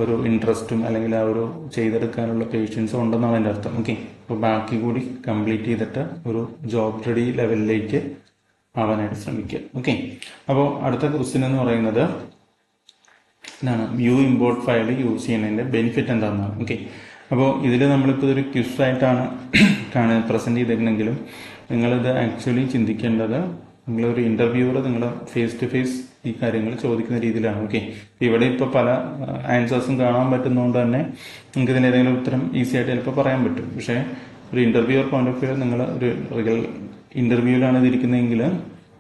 ഒരു ഇൻട്രസ്റ്റും അല്ലെങ്കിൽ ആ ഒരു ചെയ്തെടുക്കാനുള്ള പേഷ്യൻസും ഉണ്ടെന്നാണ് എൻ്റെ അർത്ഥം. ഓക്കെ, അപ്പോൾ ബാക്കി കൂടി കംപ്ലീറ്റ് ചെയ്തിട്ട് ഒരു ജോബ് റെഡി ലെവലിലേക്ക് ആവാനായിട്ട് ശ്രമിക്കുക. ഓക്കെ, അപ്പോൾ അടുത്ത ക്വസ്റ്റ്യൻ എന്ന് പറയുന്നത് എന്താണ്, വ്യൂ ഇമ്പോർട്ട് ഫയൽ യൂസ് ചെയ്യുന്നതിൻ്റെ ബെനിഫിറ്റ് എന്താണെന്നാണ്. ഓക്കെ, അപ്പോൾ ഇതിൽ നമ്മളിപ്പോൾ ഒരു ക്വിസായിട്ടാണ് പ്രസൻറ്റ് ചെയ്തിരുന്നെങ്കിലും നിങ്ങളിത് ആക്ച്വലി ചിന്തിക്കേണ്ടത് നിങ്ങളൊരു ഇൻ്റർവ്യൂവർ നിങ്ങൾ ഫേസ് ടു ഫേസ് ഈ കാര്യങ്ങൾ ചോദിക്കുന്ന രീതിയിലാണ്. ഓക്കെ, ഇവിടെ ഇപ്പോൾ പല ആൻസേഴ്സും കാണാൻ പറ്റുന്നതുകൊണ്ട് തന്നെ നിങ്ങൾക്ക് ഇതിന് ഏതെങ്കിലും ഉത്തരം ഈസി ആയിട്ട് ചിലപ്പോൾ പറയാൻ പറ്റും. പക്ഷേ ഒരു ഇൻ്റർവ്യൂവർ പോയിന്റ് ഓഫ് വ്യൂ നിങ്ങൾ ഒരു റിയൽ ഇൻ്റർവ്യൂവിലാണ് ഇതിരിക്കുന്നതെങ്കിൽ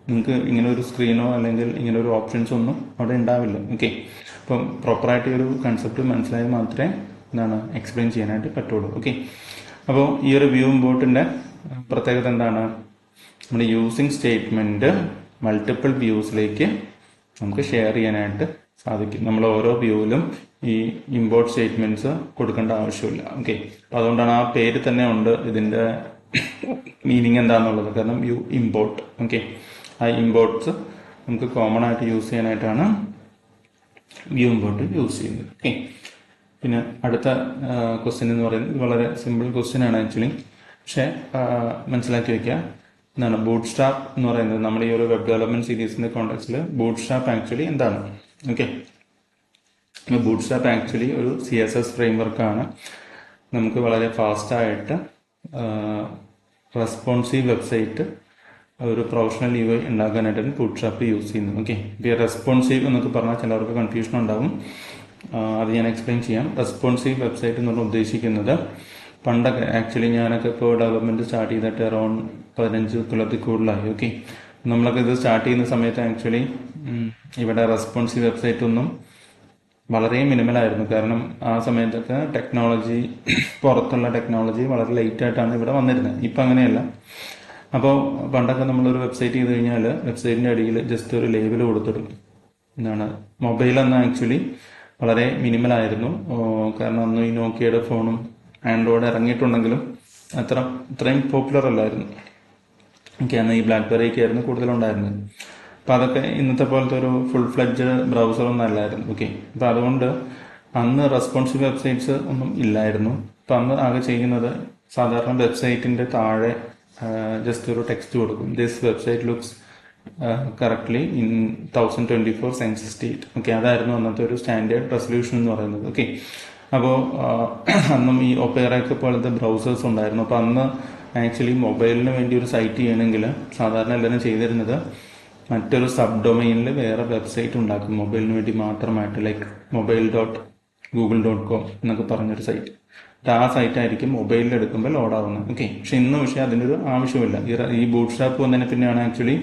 നിങ്ങൾക്ക് ഇങ്ങനെ ഒരു സ്ക്രീനോ അല്ലെങ്കിൽ ഇങ്ങനെ ഒരു ഓപ്ഷൻസോ ഒന്നും അവിടെ ഉണ്ടാവില്ല. ഓക്കെ, അപ്പം പ്രോപ്പറായിട്ട് ഒരു കൺസെപ്റ്റ് മനസ്സിലായാൽ മാത്രമേ എക്സ്പ്ലെയിൻ ചെയ്യാനായിട്ട് പറ്റുള്ളൂ. ഓക്കെ, അപ്പോൾ ഈ ഒരു വ്യൂ ഇമ്പോർട്ടിൻ്റെ പ്രത്യേകത എന്താണ്, നമ്മുടെ യൂസിങ് സ്റ്റേറ്റ്മെൻറ്റ് മൾട്ടിപ്പിൾ വ്യൂസിലേക്ക് നമുക്ക് ഷെയർ ചെയ്യാനായിട്ട് സാധിക്കും. നമ്മൾ ഓരോ വ്യൂവിലും ഈ ഇമ്പോർട്ട് സ്റ്റേറ്റ്മെൻറ്റ്സ് കൊടുക്കേണ്ട ആവശ്യമില്ല. ഓക്കെ, അപ്പോൾ അതുകൊണ്ടാണ് ആ പേര് തന്നെ ഉണ്ട് ഇതിൻ്റെ മീനിങ് എന്താണെന്നുള്ളത്. കാരണം വ്യൂ ഇമ്പോർട്ട്. ഓക്കെ, ആ ഇമ്പോർട്ട്സ് നമുക്ക് കോമൺ ആയിട്ട് യൂസ് ചെയ്യാനായിട്ടാണ് വ്യൂ ഇമ്പോർട്ട് യൂസ് ചെയ്യുന്നത്. ഓക്കെ, പിന്നെ അടുത്ത ക്വസ്റ്റ്യൻ എന്ന് പറയുന്നത് വളരെ സിമ്പിൾ ക്വസ്റ്റ്യൻ ആണ് ആക്ച്വലി. പക്ഷേ മനസ്സിലാക്കി വയ്ക്കുക, എന്താണ് ബൂട്ട് സ്ട്രാപ്പ് എന്ന് പറയുന്നത്. നമ്മുടെ ഈ ഒരു വെബ് ഡെവലപ്മെന്റ് സീരീസിന്റെ കോണ്ടെക്സ്റ്റിൽ ബൂട്ട് സ്ട്രാപ്പ് ആക്ച്വലി എന്താണ്? ഓക്കെ, ബൂട്ട് സ്ട്രാപ്പ് ആക്ച്വലി ഒരു CSS ഫ്രെയിംവർക്കാണ്. നമുക്ക് വളരെ ഫാസ്റ്റായിട്ട് റെസ്പോൺസീവ് വെബ്സൈറ്റ് ഒരു പ്രൊഫഷണൽ UI ഉണ്ടാക്കാനായിട്ടാണ് ബൂട്ട് സ്ട്രാപ്പ് യൂസ് ചെയ്യുന്നത്. ഓക്കെ, ഇപ്പോൾ റെസ്പോൺസീവ് എന്നൊക്കെ പറഞ്ഞാൽ ചിലവർക്ക് കൺഫ്യൂഷൻ ഉണ്ടാകും. അത് ഞാൻ എക്സ്പ്ലെയിൻ ചെയ്യാം. റെസ്പോൺസീവ് വെബ്സൈറ്റ് എന്ന് പറഞ്ഞാൽ ഉദ്ദേശിക്കുന്നത് പണ്ടൊക്കെ ആക്ച്വലി ഞാനൊക്കെ ഇപ്പോൾ ഡെവലപ്മെൻറ്റ് സ്റ്റാർട്ട് ചെയ്തിട്ട് അറൗണ്ട് 15 കൊല്ലത്തിൽ കൂടുതലായി. ഓക്കെ, നമ്മളൊക്കെ ഇത് സ്റ്റാർട്ട് ചെയ്യുന്ന സമയത്ത് ആക്ച്വലി ഇവിടെ റെസ്പോൺസീവ് വെബ്സൈറ്റ് ഒന്നും വളരെ മിനിമലായിരുന്നു. കാരണം ആ സമയത്തൊക്കെ ടെക്നോളജി, പുറത്തുള്ള ടെക്നോളജി വളരെ ലേറ്റായിട്ടാണ് ഇവിടെ വന്നിരുന്നത്. ഇപ്പം അങ്ങനെയല്ല. അപ്പോൾ പണ്ടൊക്കെ നമ്മളൊരു വെബ്സൈറ്റ് ചെയ്ത് കഴിഞ്ഞാൽ വെബ്സൈറ്റിൻ്റെ അടിയിൽ ജസ്റ്റ് ഒരു ലേബിൾ കൊടുത്തിടും. മൊബൈലെന്ന് ആക്ച്വലി വളരെ മിനിമലായിരുന്നു. കാരണം അന്ന് ഈ നോക്കിയയുടെ ഫോണും ആൻഡ്രോയിഡ് ഇറങ്ങിയിട്ടുണ്ടെങ്കിലും അത്രയും പോപ്പുലർ അല്ലായിരുന്നു. ഓക്കെ, അന്ന് ഈ ബ്ലാക്ക്ബെറിയൊക്കെ ആയിരുന്നു കൂടുതലുണ്ടായിരുന്നത്. അപ്പോൾ അതൊക്കെ ഇന്നത്തെ പോലത്തെ ഒരു ഫുൾ ഫ്ലെഡ്ജ് ബ്രൗസറൊന്നും അല്ലായിരുന്നു. ഓക്കെ, അപ്പോൾ അതുകൊണ്ട് അന്ന് റെസ്പോൺസീവ് വെബ്സൈറ്റ്സ് ഒന്നും ഇല്ലായിരുന്നു. അപ്പോൾ അന്ന് ആകെ ചെയ്യുന്നത് സാധാരണ വെബ്സൈറ്റിൻ്റെ താഴെ ജസ്റ്റ് ഒരു ടെക്സ്റ്റ് കൊടുക്കും, this website looks correctly in 1024 census date. Okay, അതായിരുന്നു അന്നത്തെ ഒരു സ്റ്റാൻഡേർഡ് റെസൊല്യൂഷൻ എന്ന് പറയുന്നത്. ഓക്കെ, അപ്പോൾ അന്നും ഈ ഒപ്പേറയൊക്കെ പോലത്തെ ബ്രൗസേഴ്സ് ഉണ്ടായിരുന്നു. അപ്പോൾ അന്ന് ആക്ച്വലി മൊബൈലിന് വേണ്ടി ഒരു സൈറ്റ് ചെയ്യണമെങ്കിൽ സാധാരണ എല്ലാവരും ചെയ്തിരുന്നത് മറ്റൊരു സബ് ഡൊമൈനിൽ വേറെ വെബ്സൈറ്റ് ഉണ്ടാക്കും മൊബൈലിന് വേണ്ടി മാത്രമായിട്ട്, ലൈക്ക് mobile.google.com എന്നൊക്കെ പറഞ്ഞൊരു സൈറ്റ്. ആ സൈറ്റ് ആയിരിക്കും മൊബൈലിൽ എടുക്കുമ്പോൾ ലോഡാവുന്നത്. ഓക്കെ, പക്ഷെ ഇന്ന് പക്ഷേ അതിൻ്റെ ഒരു ആവശ്യമില്ല. ഈ ബൂട്ട് സ്ട്രാപ്പ് വന്നതിന് പിന്നെയാണ് ആക്ച്വലി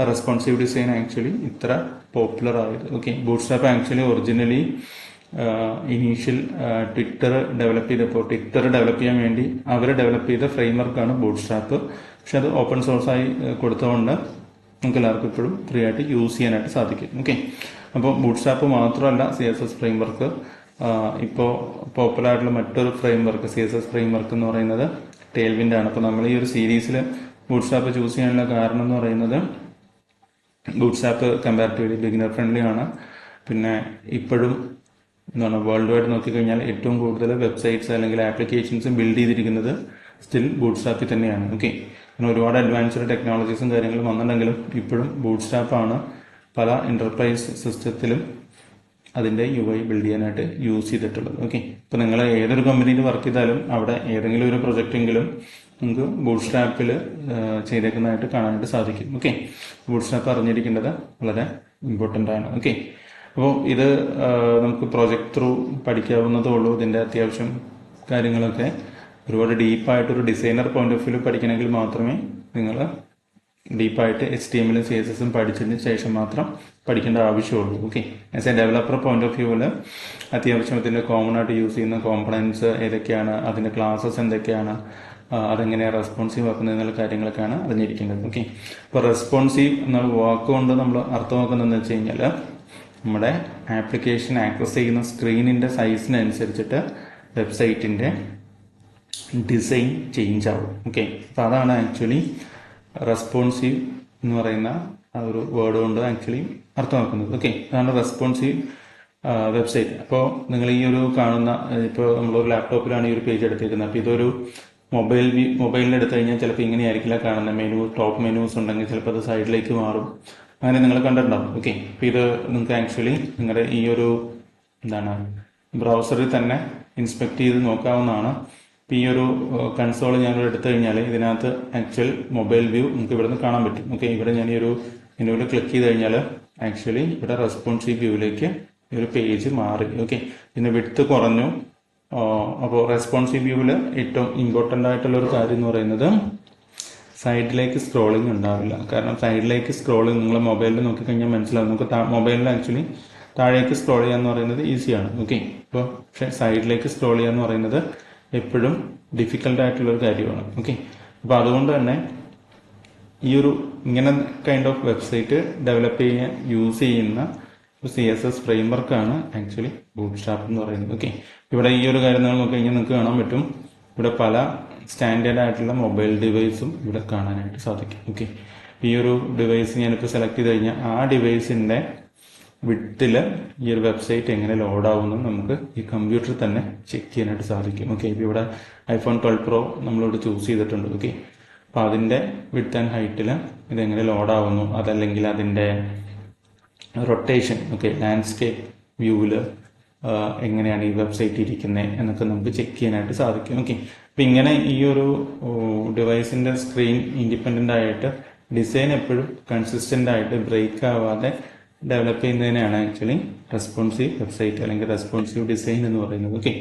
റെസ്പോൺസീവ് ഡിസൈൻ ആക്ച്വലി ഇത്ര പോപ്പുലർ ആയത്. Okay, Bootstrap actually originally initial Twitter develop ചെയ്തപ്പോൾ ട്വിറ്റർ ഡെവലപ്പ് ചെയ്യാൻ വേണ്ടി അവർ ഡെവലപ്പ് ചെയ്ത ഫ്രെയിംവർക്കാണ് ബൂട്ട് സ്ട്രാപ്പ്. പക്ഷെ അത് ഓപ്പൺ സോഴ്സായി കൊടുത്തുകൊണ്ട് നമുക്ക് എല്ലാവർക്കും ഇപ്പോഴും ഫ്രീ ആയിട്ട് യൂസ് ചെയ്യാനായിട്ട് സാധിക്കും. ഓക്കെ, അപ്പോൾ ബൂട്ട്സ്ട്രാപ്പ് മാത്രമല്ല CSS ഫ്രെയിംവർക്ക്, ഇപ്പോൾ പോപ്പുലർ ആയിട്ടുള്ള മറ്റൊരു ഫ്രെയിംവർക്ക് CSS ഫ്രെയിംവർക്ക് എന്ന് പറയുന്നത് ടെയിൽവിൻഡ് ആണ്. അപ്പോൾ നമ്മൾ ഈ ഒരു സീരീസിൽ ബൂട്ട്സ്ട്രാപ്പ് ചൂസ് ചെയ്യാനുള്ള കാരണം എന്ന് പറയുന്നത് ബൂട്ട്സ്ട്രാപ്പ് കമ്പാരിറ്റീവ്ലി ബിഗിനർ ഫ്രണ്ട്ലി ആണ്. പിന്നെ ഇപ്പോഴും എന്താണ് വേൾഡ് വൈഡ് നോക്കിക്കഴിഞ്ഞാൽ ഏറ്റവും കൂടുതൽ വെബ്സൈറ്റ്സ് അല്ലെങ്കിൽ ആപ്ലിക്കേഷൻസും ബിൽഡ് ചെയ്തിരിക്കുന്നത് സ്റ്റിൽ ബൂട്ട്സ്ട്രാപ്പിൽ തന്നെയാണ്. ഓക്കെ, കാരണം ഒരുപാട് അഡ്വാൻസ്ഡ് ടെക്നോളജീസും കാര്യങ്ങളും വന്നിട്ടുണ്ടെങ്കിലും ഇപ്പോഴും ബൂട്ട്സ്ട്രാപ്പാണ് പല എന്റർപ്രൈസ് സിസ്റ്റത്തിലും അതിൻ്റെ UI ബിൽഡ് ചെയ്യാനായിട്ട് യൂസ് ചെയ്തിട്ടുള്ളത്. ഓക്കെ, ഇപ്പോൾ നിങ്ങൾ ഏതൊരു കമ്പനിയിൽ വർക്ക് ചെയ്താലും അവിടെ ഏതെങ്കിലും ഒരു പ്രൊജക്റ്റെങ്കിലും നമുക്ക് ബൂട്ട്സ്ട്രാപ്പിൽ ചെയ്തേക്കുന്നതായിട്ട് കാണാനായിട്ട് സാധിക്കും. ഓക്കെ, ബൂട്ട്സ്ട്രാപ്പ് അറിഞ്ഞിരിക്കേണ്ടത് വളരെ ഇമ്പോർട്ടൻ്റ് ആണ്. ഓക്കെ, അപ്പോൾ ഇത് നമുക്ക് പ്രോജക്റ്റ് ത്രൂ പഠിക്കാവുന്നതേ ഉള്ളൂ. ഇതിൻ്റെ അത്യാവശ്യം കാര്യങ്ങളൊക്കെ ഒരുപാട് ഡീപ്പായിട്ടൊരു ഡിസൈനർ പോയിന്റ് ഓഫ് വ്യൂ പഠിക്കണമെങ്കിൽ മാത്രമേ നിങ്ങൾ ഡീപ്പായിട്ട് HTML-ഉം CSS-ഉം പഠിച്ചതിന് ശേഷം മാത്രം പഠിക്കേണ്ട ആവശ്യമുള്ളൂ. Okay, as A developer point of വ്യൂവിൽ അത്യാവശ്യം ഇതിൻ്റെ കോമൺ ആയിട്ട് യൂസ് ചെയ്യുന്ന കോമ്പണൻസ് ഏതൊക്കെയാണ്, അതിൻ്റെ ക്ലാസ്സസ് എന്തൊക്കെയാണ്, അതെങ്ങനെ റെസ്പോൺസീവ് ആക്കുന്നത് എന്നുള്ള കാര്യങ്ങളൊക്കെയാണ് അറിഞ്ഞിരിക്കേണ്ടത്. ഓക്കെ, ഇപ്പോൾ റെസ്പോൺസീവ് എന്നുള്ള വാക്കുകൊണ്ട് നമ്മൾ അർത്ഥമാക്കുന്നതെന്ന് വെച്ച് കഴിഞ്ഞാൽ നമ്മുടെ ആപ്ലിക്കേഷൻ ആക്സസ് ചെയ്യുന്ന സ്ക്രീനിൻ്റെ സൈസിനനുസരിച്ചിട്ട് വെബ്സൈറ്റിൻ്റെ ഡിസൈൻ ചേഞ്ച് ആവും. ഓക്കെ, അപ്പോൾ അതാണ് ആക്ച്വലി റെസ്പോൺസീവ് എന്ന് പറയുന്ന ആ ഒരു വേർഡ് കൊണ്ട് ആക്ച്വലി അർത്ഥമാക്കുന്നത്. ഓക്കെ, അതാണ് റെസ്പോൺസീവ് വെബ്സൈറ്റ്. അപ്പോൾ നിങ്ങൾ ഈ ഒരു കാണുന്ന, ഇപ്പോൾ നമ്മളൊരു ലാപ്ടോപ്പിലാണ് ഈ ഒരു പേജ് എടുത്തിരിക്കുന്നത്. അപ്പോൾ ഇതൊരു മൊബൈലിൽ എടുത്തു കഴിഞ്ഞാൽ ചിലപ്പോൾ ഇങ്ങനെയായിരിക്കില്ല കാണുന്ന മെനു, ടോപ്പ് മെനൂസ് ഉണ്ടെങ്കിൽ ചിലപ്പോൾ അത് സൈഡിലേക്ക് മാറും. അങ്ങനെ നിങ്ങൾ കണ്ടിട്ടുണ്ടാവും. ഓക്കെ, അപ്പോൾ ഇത് നിങ്ങൾക്ക് ആക്ച്വലി നിങ്ങളുടെ ഈ ഒരു എന്താണ് ബ്രൗസറിൽ തന്നെ ഇൻസ്പെക്ട് ചെയ്ത് നോക്കാവുന്നതാണ്. ഇപ്പോൾ ഈ ഒരു കൺസോൾ ഞാൻ എടുത്തു കഴിഞ്ഞാൽ ഇതിനകത്ത് ആക്ച്വൽ മൊബൈൽ വ്യൂ നമുക്ക് ഇവിടെ നിന്ന് കാണാൻ പറ്റും. ഓക്കെ, ഇവിടെ ഞാൻ ഈ ഒരു മെനുവിൽ ക്ലിക്ക് ചെയ്ത് കഴിഞ്ഞാൽ ആക്ച്വലി ഇവിടെ റെസ്പോൺസീവ് വ്യൂവിലേക്ക് ഈ ഒരു പേജ് മാറി. ഓക്കെ, ഇതിൻ്റെ വിഡ്ത്ത് കുറഞ്ഞു. അപ്പോൾ റെസ്പോൺസീവ് വ്യൂവിൽ ഏറ്റവും ഇമ്പോർട്ടൻ്റ് ആയിട്ടുള്ള ഒരു കാര്യം എന്ന് പറയുന്നത് സൈഡിലേക്ക് സ്ക്രോളിംഗ് ഉണ്ടാവില്ല. കാരണം സൈഡിലേക്ക് സ്ക്രോളിംഗ് നിങ്ങൾ മൊബൈലിൽ നോക്കിക്കഴിഞ്ഞാൽ മനസ്സിലാവും. നമുക്ക് മൊബൈലിൽ ആക്ച്വലി താഴേക്ക് സ്ക്രോൾ ചെയ്യുക എന്ന് പറയുന്നത് ഈസിയാണ്. ഓക്കെ, അപ്പോൾ പക്ഷേ സൈഡിലേക്ക് സ്ക്രോൾ ചെയ്യുക എന്ന് പറയുന്നത് എപ്പോഴും ഡിഫിക്കൽട്ട് ആയിട്ടുള്ളൊരു കാര്യമാണ്. ഓക്കെ, അപ്പോൾ അതുകൊണ്ട് തന്നെ ഈ ഒരു ഇങ്ങനെ കൈൻഡ് ഓഫ് വെബ്സൈറ്റ് ഡെവലപ്പ് ചെയ്യാൻ യൂസ് ചെയ്യുന്ന ഒരു CSS ഫ്രെയിംവർക്കാണ് ആക്ച്വലി ബൂട്ട്സ്ട്രാപ്പ് എന്ന് പറയുന്നത്. ഓക്കെ, ഇവിടെ ഈ ഒരു കാര്യം നിങ്ങൾ നോക്കി കഴിഞ്ഞാൽ നിങ്ങൾക്ക് കാണാൻ പറ്റും. ഇവിടെ പല സ്റ്റാൻഡേർഡ് ആയിട്ടുള്ള മൊബൈൽ ഡിവൈസും ഇവിടെ കാണാനായിട്ട് സാധിക്കും. ഓക്കെ, ഈ ഒരു ഡിവൈസ് ഞാനിപ്പോൾ സെലക്ട് ചെയ്ത് കഴിഞ്ഞാൽ ആ ഡിവൈസിൻ്റെ വിഡ്ത്തിൽ ഈ ഒരു വെബ്സൈറ്റ് എങ്ങനെ ലോഡാവുന്നു നമുക്ക് ഈ കമ്പ്യൂട്ടറിൽ തന്നെ ചെക്ക് ചെയ്യാനായിട്ട് സാധിക്കും. ഓക്കെ, ഇപ്പോൾ ഇവിടെ iPhone 12 Pro നമ്മളിവിടെ ചൂസ് ചെയ്തിട്ടുണ്ട്. ഓക്കെ, അപ്പോൾ അതിൻ്റെ വിഡ്ത്ത് ആൻഡ് ഹൈറ്റിൽ ഇതെങ്ങനെ ലോഡാവുന്നു, അതല്ലെങ്കിൽ അതിൻ്റെ റൊട്ടേഷൻ, ഓക്കെ, ലാൻഡ്സ്കേപ്പ് വ്യൂവിൽ എങ്ങനെയാണ് ഈ വെബ്സൈറ്റ് ഇരിക്കുന്നത് എന്നൊക്കെ നമുക്ക് ചെക്ക് ചെയ്യാനായിട്ട് സാധിക്കും. ഓക്കെ, അപ്പം ഇങ്ങനെ ഈ ഒരു ഡിവൈസിൻ്റെ സ്ക്രീൻ ഇൻഡിപെൻഡൻ്റ് ആയിട്ട് ഡിസൈൻ എപ്പോഴും കൺസിസ്റ്റൻ്റ് ആയിട്ട് ബ്രേക്ക് ആവാതെ ഡെവലപ്പ് ചെയ്യുന്നതിനാണ് ആക്ച്വലി റെസ്പോൺസീവ് വെബ്സൈറ്റ് അല്ലെങ്കിൽ റെസ്പോൺസീവ് ഡിസൈൻ എന്ന് പറയുന്നത്. ഓക്കെ,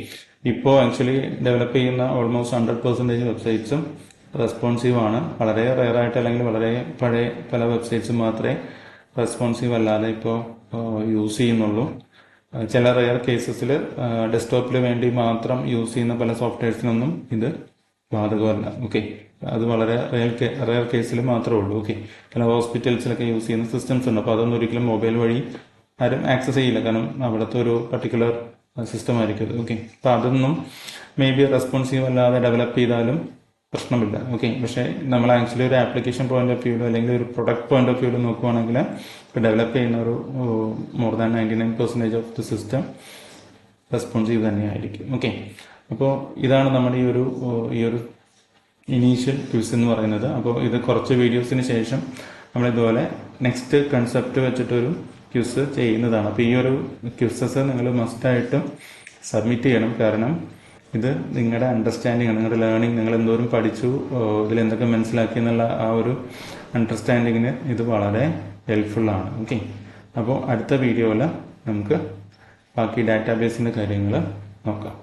ഇപ്പോൾ ആക്ച്വലി ഡെവലപ്പ് ചെയ്യുന്ന ഓൾമോസ്റ്റ് 100% വെബ്സൈറ്റ്സും റെസ്പോൺസീവ് ആണ്. വളരെ റെയറായിട്ട് അല്ലെങ്കിൽ വളരെ പഴയ പല വെബ്സൈറ്റ്സും മാത്രമേ റെസ്പോൺസീവ് അല്ലാതെ ഇപ്പോൾ യൂസ് ചെയ്യുന്നുള്ളൂ. ചില റെയർ കേസസിൽ ഡെസ്ക്ടോപ്പിൽ വേണ്ടി മാത്രം യൂസ് ചെയ്യുന്ന പല സോഫ്റ്റ്വെയർസിനൊന്നും ഇത് ബാധകമല്ല. ഓക്കെ, അത് വളരെ റെയർ കേസിൽ മാത്രമേ ഉള്ളൂ. ഓക്കെ, പല ഹോസ്പിറ്റൽസിലൊക്കെ യൂസ് ചെയ്യുന്ന സിസ്റ്റംസ് ഉണ്ട്. അപ്പോൾ അതൊന്നും ഒരിക്കലും മൊബൈൽ വഴി ആരും ആക്സസ് ചെയ്യില്ല, കാരണം അവിടുത്തെ ഒരു പർട്ടിക്കുലർ സിസ്റ്റം ആയിരിക്കും അത്. ഓക്കെ, അപ്പോൾ അതൊന്നും മേ ബി റെസ്പോൺസീവ് അല്ലാതെ ഡെവലപ്പ് ചെയ്താലും പ്രശ്നമില്ല. ഓക്കെ, പക്ഷേ നമ്മൾ ആക്ച്വലി ഒരു ആപ്ലിക്കേഷൻ പോയിന്റ് ഓഫ് വ്യൂവിലോ അല്ലെങ്കിൽ ഒരു പ്രൊഡക്റ്റ് പോയിന്റ് ഓഫ് വ്യൂവിലോ നോക്കുവാണെങ്കിൽ ഇപ്പോൾ ഡെവലപ്പ് ചെയ്യുന്ന ഒരു more than 99% of the system responsive തന്നെയായിരിക്കും. ഓക്കെ, അപ്പോൾ ഇതാണ് നമ്മുടെ ഈ ഒരു ഇനീഷ്യൽ ക്വിസ് എന്ന് പറയുന്നത്. അപ്പോൾ ഇത് കുറച്ച് വീഡിയോസിന് ശേഷം നമ്മളിതുപോലെ നെക്സ്റ്റ് കൺസെപ്റ്റ് വെച്ചിട്ടൊരു ക്വിസ് ചെയ്യുന്നതാണ്. അപ്പോൾ ഈ ഒരു ക്വിസസ് നിങ്ങൾ മസ്റ്റായിട്ടും സബ്മിറ്റ് ചെയ്യണം. കാരണം ഇത് നിങ്ങളുടെ അണ്ടർസ്റ്റാൻഡിങ് ആണ്, നിങ്ങളുടെ ലേണിംഗ്, നിങ്ങൾ എന്തോരം പഠിച്ചു, ഇതിലെന്തൊക്കെ മനസ്സിലാക്കി എന്നുള്ള ആ ഒരു അണ്ടർസ്റ്റാൻഡിങ്ങിന് ഇത് വളരെ ഹെൽപ്ഫുള്ളാണ്. ഓക്കെ, അപ്പോൾ അടുത്ത വീഡിയോയിൽ നമുക്ക് ബാക്കി ഡാറ്റാബേസിൻ്റെ കാര്യങ്ങൾ നോക്കാം.